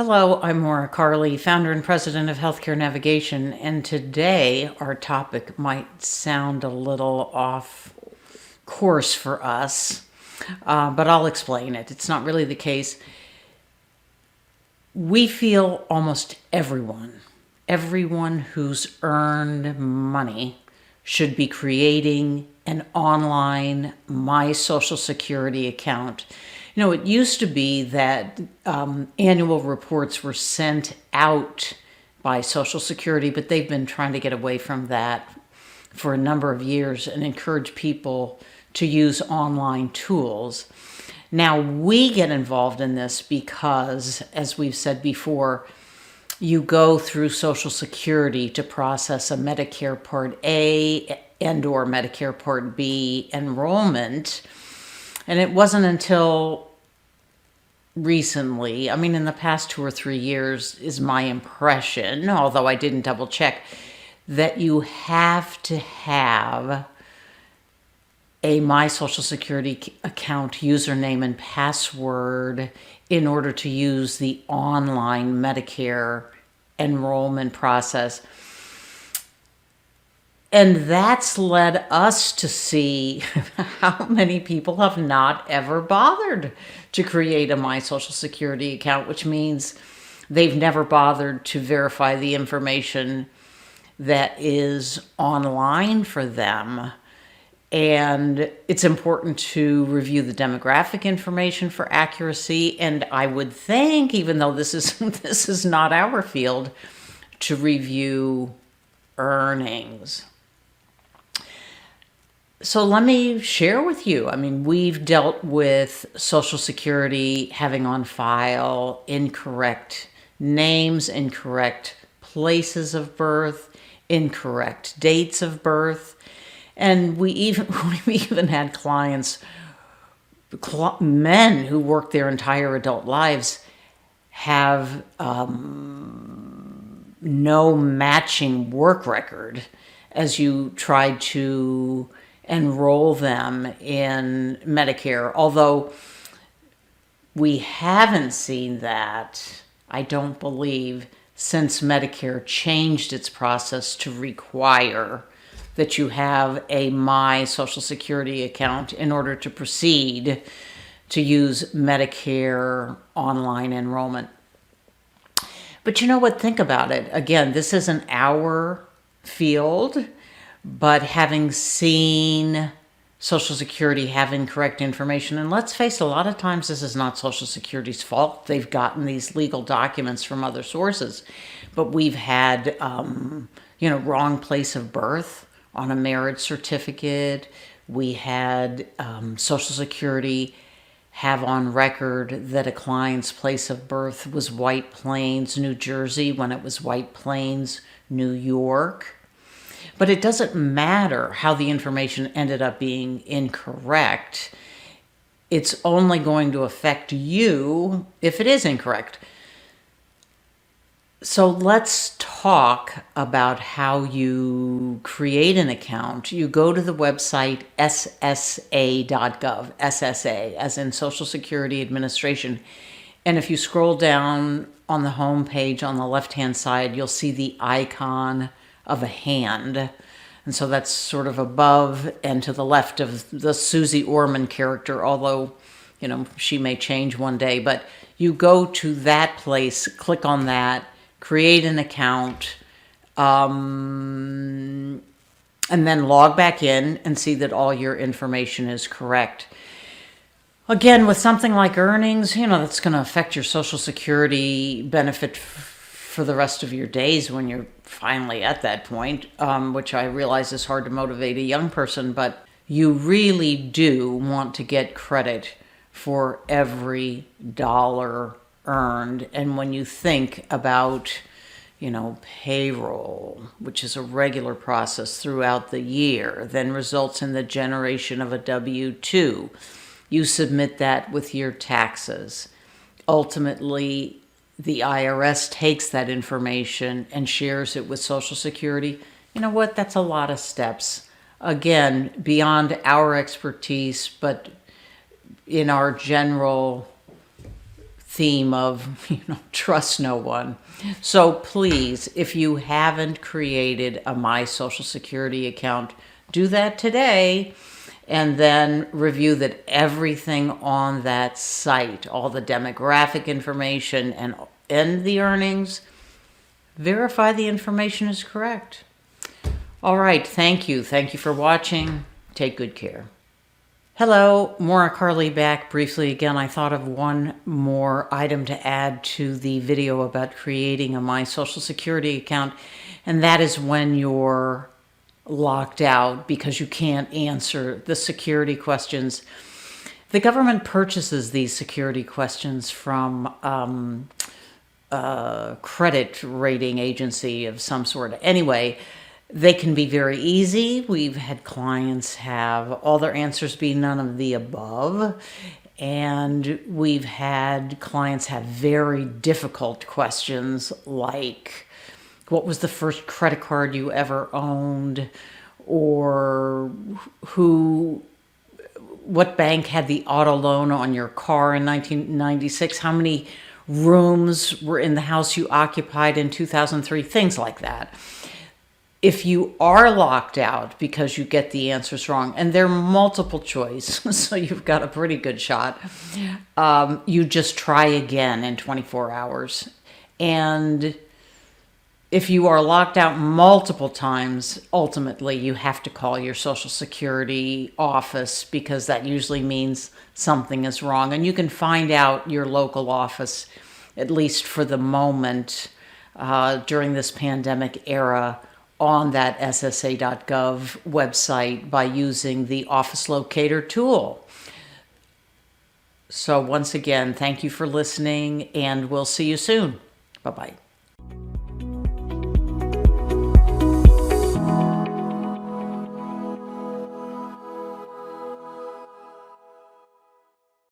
Hello, I'm Maura Carley, founder and president of Healthcare Navigation, and today our topic might sound a little off course for us, but I'll explain it. It's not really the case. We feel almost everyone who's earned money should be creating an online MySocialSecurity account. You know, it used to be that annual reports were sent out by Social Security, but they've been trying to get away from that for a number of years and encourage people to use online tools. Now, we get involved in this because, as we've said before, you go through Social Security to process a Medicare Part A and/or Medicare Part B enrollment. And it wasn't until recently, in the past 2 or 3 years is my impression, although I didn't double check, that you have to have a MySocialSecurity account username and password in order to use the online Medicare enrollment process. And that's led us to see how many people have not ever bothered to create a MySocialSecurity account, which means they've never bothered to verify the information that is online for them. And it's important to review the demographic information for accuracy. And I would think, even though this is not our field, to review earnings. So let me share with you. We've dealt with Social Security having on file incorrect names, incorrect places of birth, incorrect dates of birth. And we've even had clients, men who work their entire adult lives, have no matching work record as you try to enroll them in Medicare. Although we haven't seen that, I don't believe, since Medicare changed its process to require that you have a MySocialSecurity account in order to proceed to use Medicare online enrollment. But you know what? Think about it. Again, this isn't our field, but having seen Social Security have incorrect information, and let's face it, a lot of times this is not Social Security's fault. They've gotten these legal documents from other sources, but we've had, wrong place of birth on a marriage certificate. We had Social Security have on record that a client's place of birth was White Plains, New Jersey, when it was White Plains, New York. But it doesn't matter how the information ended up being incorrect. It's only going to affect you if it is incorrect. So let's talk about how you create an account. You go to the website ssa.gov, SSA, as in Social Security Administration. And if you scroll down on the home page on the left-hand side, you'll see the icon of a hand. And so that's sort of above and to the left of the Susie Orman character, although, she may change one day. But you go to that place, click on that, create an account, and then log back in and see that all your information is correct. Again, with something like earnings, that's going to affect your Social Security benefit for the rest of your days when you're finally at that point, which I realize is hard to motivate a young person, but you really do want to get credit for every dollar earned. And when you think about, payroll, which is a regular process throughout the year, then results in the generation of a W-2. You submit that with your taxes. Ultimately, the IRS takes that information and shares it with Social Security. You know what? That's a lot of steps. Again, beyond our expertise, but in our general theme of, trust no one. So please, if you haven't created a My Social Security account, do that today, and then review that everything on that site, all the demographic information and the earnings, verify the information is correct. All right, thank you. Thank you for watching. Take good care. Hello, Maura Carley back briefly again. I thought of one more item to add to the video about creating a My Social Security account, and that is when you're locked out because you can't answer the security questions. The government purchases these security questions from a credit rating agency of some sort. Anyway, they can be very easy. We've had clients have all their answers be none of the above. And we've had clients have very difficult questions like, what was the first credit card you ever owned? Or what bank had the auto loan on your car in 1996? How many rooms were in the house you occupied in 2003? Things like that. If you are locked out because you get the answers wrong, and they're multiple choice, so you've got a pretty good shot, you just try again in 24 hours. And if you are locked out multiple times, ultimately you have to call your Social Security office, because that usually means something is wrong. And you can find out your local office, at least for the moment, during this pandemic era, on that SSA.gov website by using the Office Locator tool. So once again, thank you for listening, and we'll see you soon. Bye-bye.